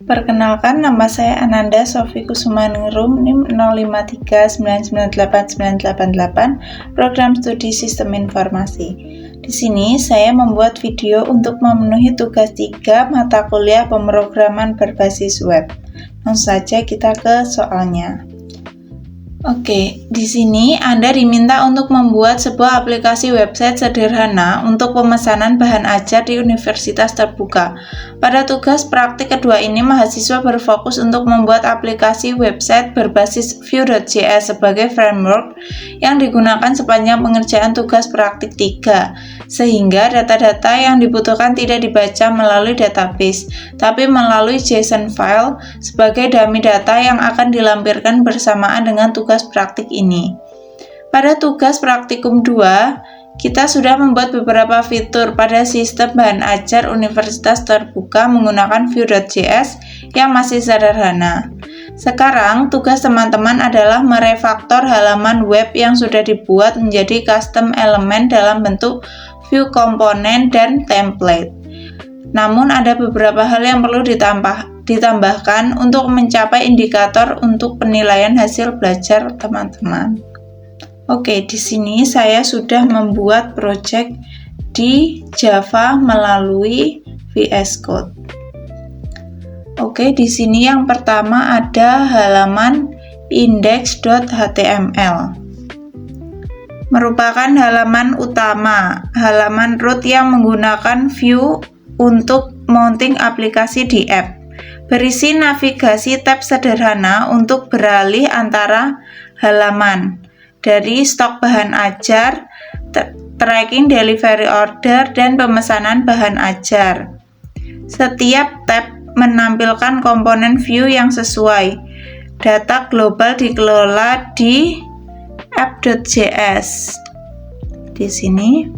Perkenalkan, nama saya Ananda Sofi Kusumaningrum, NIM 0539989888, Program Studi Sistem Informasi. Di sini saya membuat video untuk memenuhi tugas 3 mata kuliah pemrograman berbasis web. Langsung saja kita ke soalnya. Oke, di sini Anda diminta untuk membuat sebuah aplikasi website sederhana untuk pemesanan bahan ajar di universitas terbuka. Pada tugas praktik kedua ini, mahasiswa berfokus untuk membuat aplikasi website berbasis Vue.js sebagai framework yang digunakan sepanjang pengerjaan tugas praktik 3, sehingga data-data yang dibutuhkan tidak dibaca melalui database, tapi melalui JSON file sebagai dummy data yang akan dilampirkan bersamaan dengan tugas praktik ini. Pada tugas praktikum 2, kita sudah membuat beberapa fitur pada sistem bahan ajar universitas terbuka menggunakan Vue.js yang masih sederhana. Sekarang, tugas teman-teman adalah merefaktor halaman web yang sudah dibuat menjadi custom elemen dalam bentuk view komponen dan template. Namun, ada beberapa hal yang perlu ditambahkan untuk mencapai indikator untuk penilaian hasil belajar teman-teman. Oke, di sini saya sudah membuat project di Java melalui VS Code. Oke, di sini yang pertama ada halaman index.html. Merupakan halaman utama, halaman root yang menggunakan Vue untuk mounting aplikasi di app. Berisi navigasi tab sederhana untuk beralih antara halaman dari stok bahan ajar, tracking delivery order, dan pemesanan bahan ajar. Setiap tab menampilkan komponen view yang sesuai. Data global dikelola di app.js. Di sini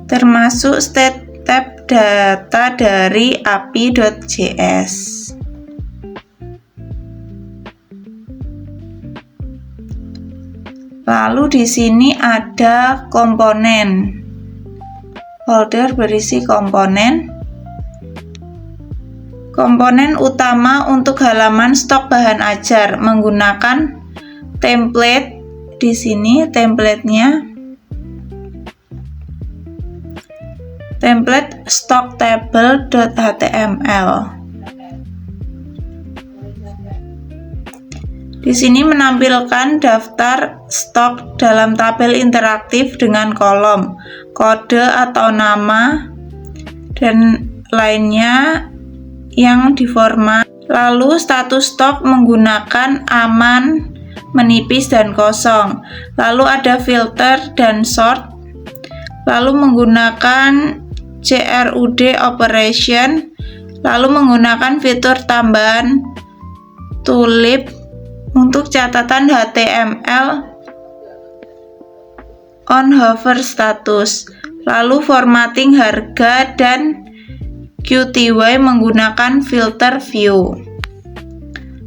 termasuk state tab data dari api.js. Lalu di sini ada komponen. Folder berisi komponen. Komponen utama untuk halaman stok bahan ajar menggunakan template. Di sini templatenya template stocktable.html. Di sini menampilkan daftar stok dalam tabel interaktif dengan kolom, kode atau nama, dan lainnya yang diformat. Lalu status stok menggunakan aman, menipis, dan kosong. Lalu ada filter dan sort. Lalu menggunakan CRUD operation, lalu menggunakan fitur tambahan tulip untuk catatan HTML on hover status, lalu formatting harga dan QTY menggunakan filter view.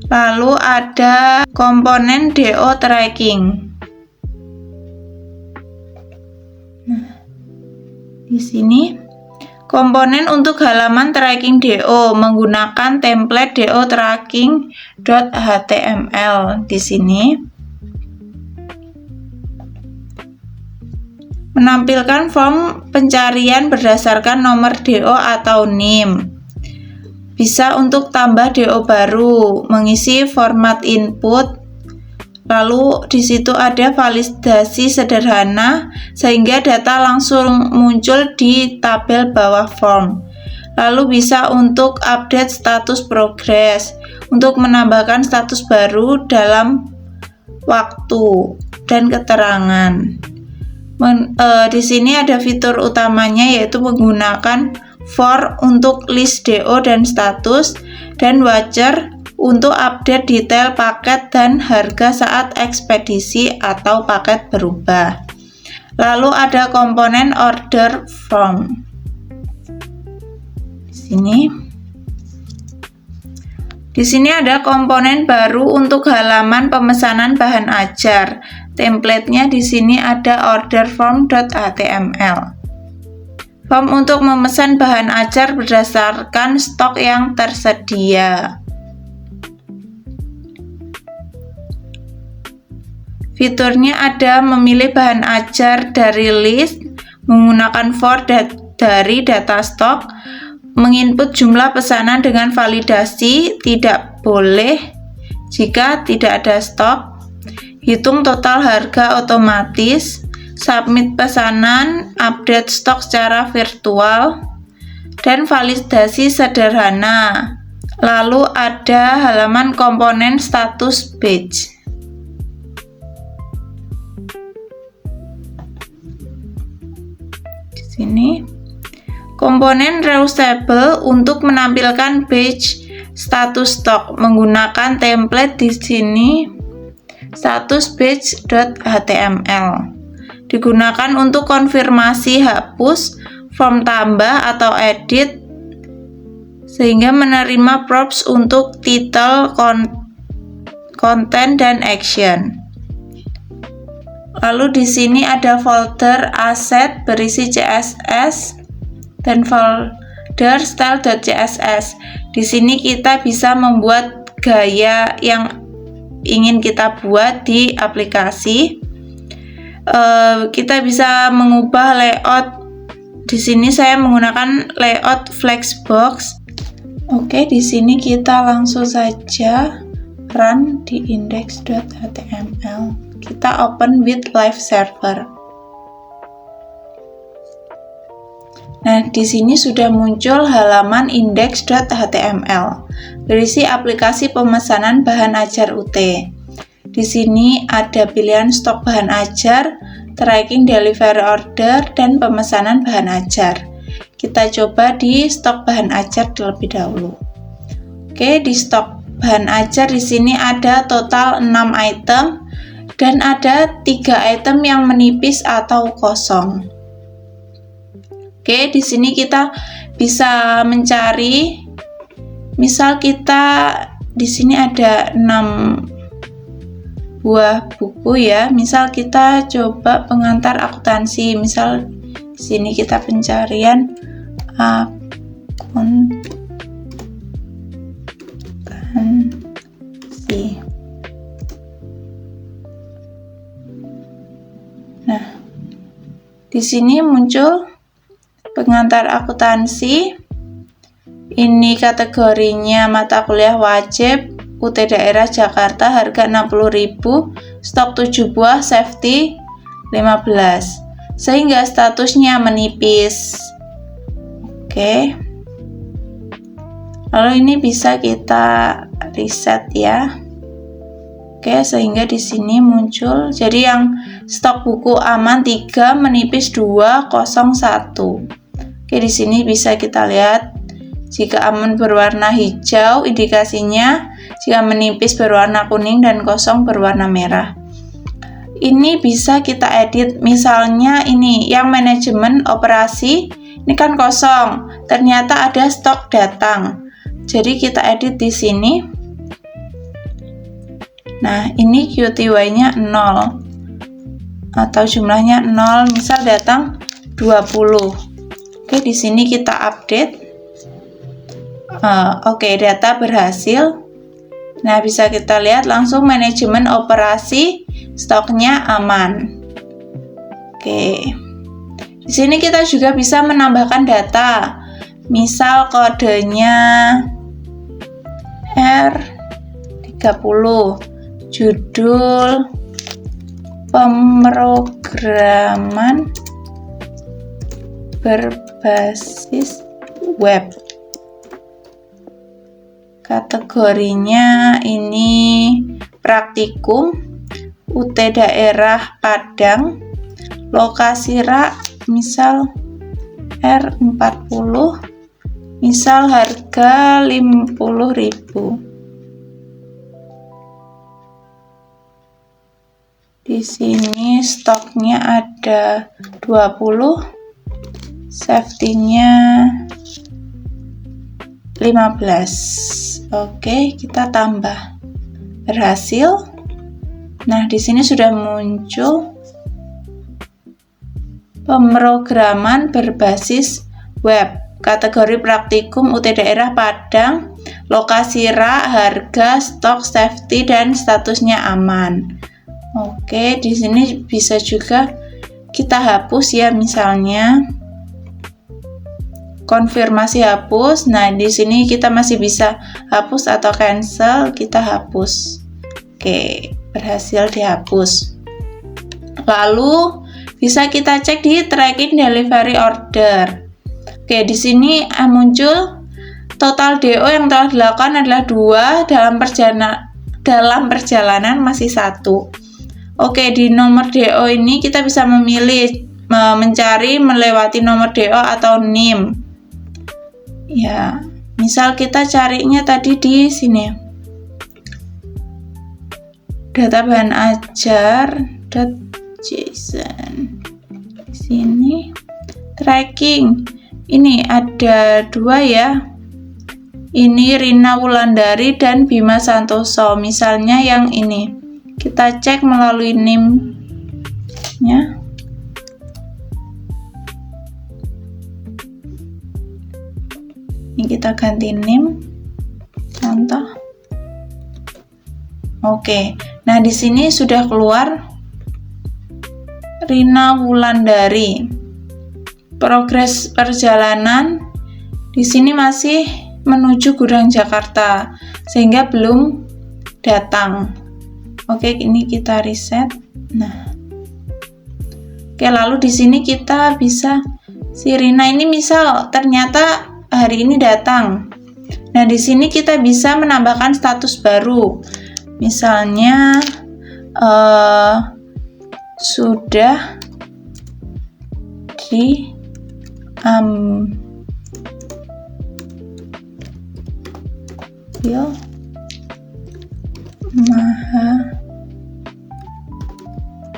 Lalu ada komponen DO tracking. Di sini komponen untuk halaman tracking DO menggunakan template DO tracking.html. Di sini menampilkan form pencarian berdasarkan nomor DO atau NIM. Bisa untuk tambah DO baru, mengisi format input. Lalu di situ ada validasi sederhana sehingga data langsung muncul di tabel bawah form. Lalu bisa untuk update status progress, untuk menambahkan status baru dalam waktu dan keterangan. Di sini ada fitur utamanya yaitu menggunakan for untuk list DO dan status, dan watcher untuk update detail paket dan harga saat ekspedisi atau paket berubah. Lalu ada komponen order form. Di sini ada komponen baru untuk halaman pemesanan bahan ajar. Templatenya di sini ada orderform.html. Form untuk memesan bahan ajar berdasarkan stok yang tersedia. Fiturnya ada memilih bahan ajar dari list, menggunakan for dari data stok, menginput jumlah pesanan dengan validasi, tidak boleh jika tidak ada stok, hitung total harga otomatis, submit pesanan, update stok secara virtual, dan validasi sederhana. Lalu ada halaman komponen status batch. Di sini komponen reusable untuk menampilkan batch status stok menggunakan template di sini status batch.html. Digunakan untuk konfirmasi hapus, form tambah atau edit, sehingga menerima props untuk title, konten, dan action. Lalu di sini ada folder aset berisi CSS dan folder style.css. Di sini kita bisa membuat gaya yang ingin kita buat di aplikasi. Kita bisa mengubah layout. Di sini saya menggunakan layout flexbox. Oke, di sini kita langsung saja run di index.html. Kita open with live server. Nah, di sini sudah muncul halaman index.html berisi aplikasi pemesanan bahan ajar UT. Di sini ada pilihan stok bahan ajar, tracking delivery order, dan pemesanan bahan ajar. Kita coba di stok bahan ajar terlebih dahulu. Oke, di stok bahan ajar di sini ada total 6 item dan ada 3 item yang menipis atau kosong. Oke, di sini kita bisa mencari, misal kita di sini ada 6 buah buku ya. Misal kita coba pengantar akuntansi, misal di sini kita pencarian akuntansi. Nah, di sini muncul pengantar akuntansi. Ini kategorinya mata kuliah wajib UT daerah Jakarta, harga 60.000, stok 7 buah, safety 15, sehingga statusnya menipis. Oke. Lalu ini bisa kita reset ya. Oke, sehingga di sini muncul, jadi yang stok buku aman 3, menipis 2, kosong 1. Oke, di sini bisa kita lihat jika aman berwarna hijau indikasinya, jika menipis berwarna kuning, dan kosong berwarna merah. Ini bisa kita edit, misalnya ini yang manajemen operasi, ini kan kosong, ternyata ada stok datang. Jadi kita edit di sini. Nah, ini QTY-nya 0 atau jumlahnya 0, misal datang 20. Oke, di sini kita update. Oke, data berhasil. Nah, bisa kita lihat langsung manajemen operasi, stoknya aman. Oke. Di sini kita juga bisa menambahkan data. Misal kodenya R30. Judul pemrograman berbasis web. Kategorinya ini praktikum UT daerah Padang, lokasi rak misal R40, misal harga 50.000. Di sini stoknya ada 20, safety-nya 15. Oke, kita tambah. Berhasil. Nah, di sini sudah muncul pemrograman berbasis web. Kategori praktikum UT daerah Padang, lokasi rak, harga, stok, safety, dan statusnya aman. Oke, di sini bisa juga kita hapus ya, misalnya konfirmasi hapus. Nah, di sini kita masih bisa hapus atau cancel, kita hapus. Oke, berhasil dihapus. Lalu bisa kita cek di tracking delivery order. Oke, di sini muncul total DO yang telah dilakukan adalah 2, dalam perjalanan masih 1. Oke, di nomor DO ini kita bisa memilih mencari melewati nomor DO atau NIM. Ya, misal kita carinya tadi di sini. Data bahan ajar .json. Di sini tracking. Ini ada 2 ya. Ini Rina Wulandari dan Bima Santoso. Misalnya yang ini. Kita cek melalui NIM-nya. Ini kita ganti NIM. Contoh. Oke. Nah, di sini sudah keluar Rina Wulandari. Progres perjalanan di sini masih menuju Gudang Jakarta, sehingga belum datang. Oke, ini kita reset. Nah, oke, lalu di sini kita bisa si Rina ini misal ternyata hari ini datang. Nah, di sini kita bisa menambahkan status baru. Misalnya sudah diambil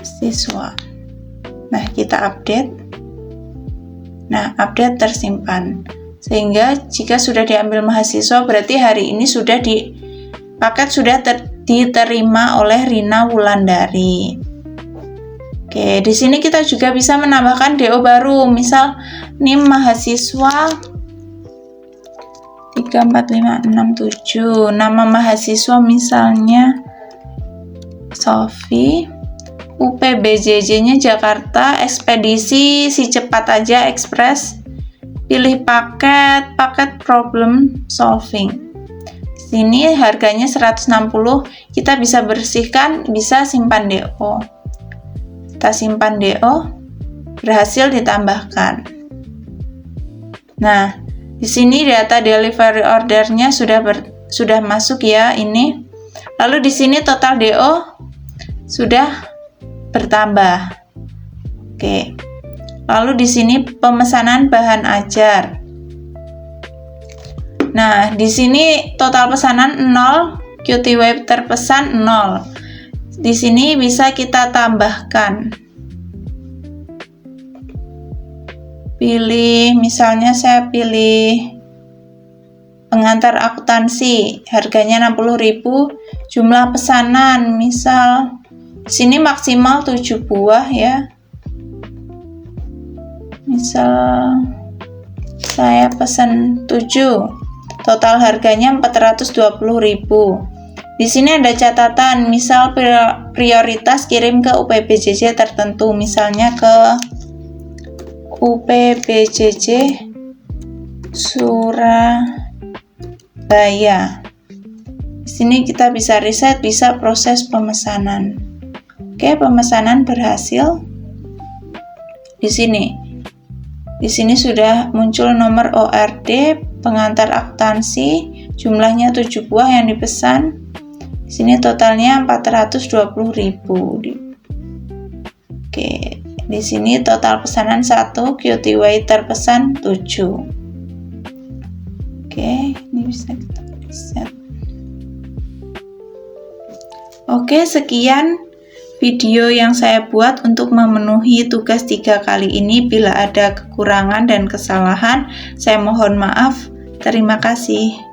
mahasiswa. Nah, kita update. Nah, update tersimpan. Sehingga jika sudah diambil mahasiswa, berarti hari ini sudah paket sudah diterima oleh Rina Wulandari. Oke, di sini kita juga bisa menambahkan DO baru, misal NIM mahasiswa 34567. Nama mahasiswa misalnya Sofi, UPBJJ-nya Jakarta, ekspedisi si cepat aja ekspres, pilih paket problem solving. Di sini harganya 160, kita bisa bersihkan, bisa simpan DO. Kita simpan DO, berhasil ditambahkan. Nah, di sini data delivery ordernya sudah masuk ya ini. Lalu di sini total DO sudah bertambah. Oke. Lalu di sini pemesanan bahan ajar. Nah, di sini total pesanan 0, QT web terpesan 0. Di sini bisa kita tambahkan. Pilih, misalnya saya pilih pengantar akuntansi, harganya 60.000, jumlah pesanan misal di sini maksimal 7 buah ya. Misal saya pesan 7, total harganya 420.000. Di sini ada catatan, misal prioritas kirim ke UPBJJ tertentu, misalnya ke UPBJJ Surabaya. Di sini kita bisa riset, bisa proses pemesanan. Oke, pemesanan berhasil. Di sini sudah muncul nomor ORD, pengantar akuntansi, jumlahnya 7 buah yang dipesan. Di sini totalnya 420.000. Oke, di sini total pesanan 1, QTY terpesan 7. Oke, ini bisa kita reset. Oke, sekian video yang saya buat untuk memenuhi tugas 3 kali ini. Bila ada kekurangan dan kesalahan, saya mohon maaf. Terima kasih.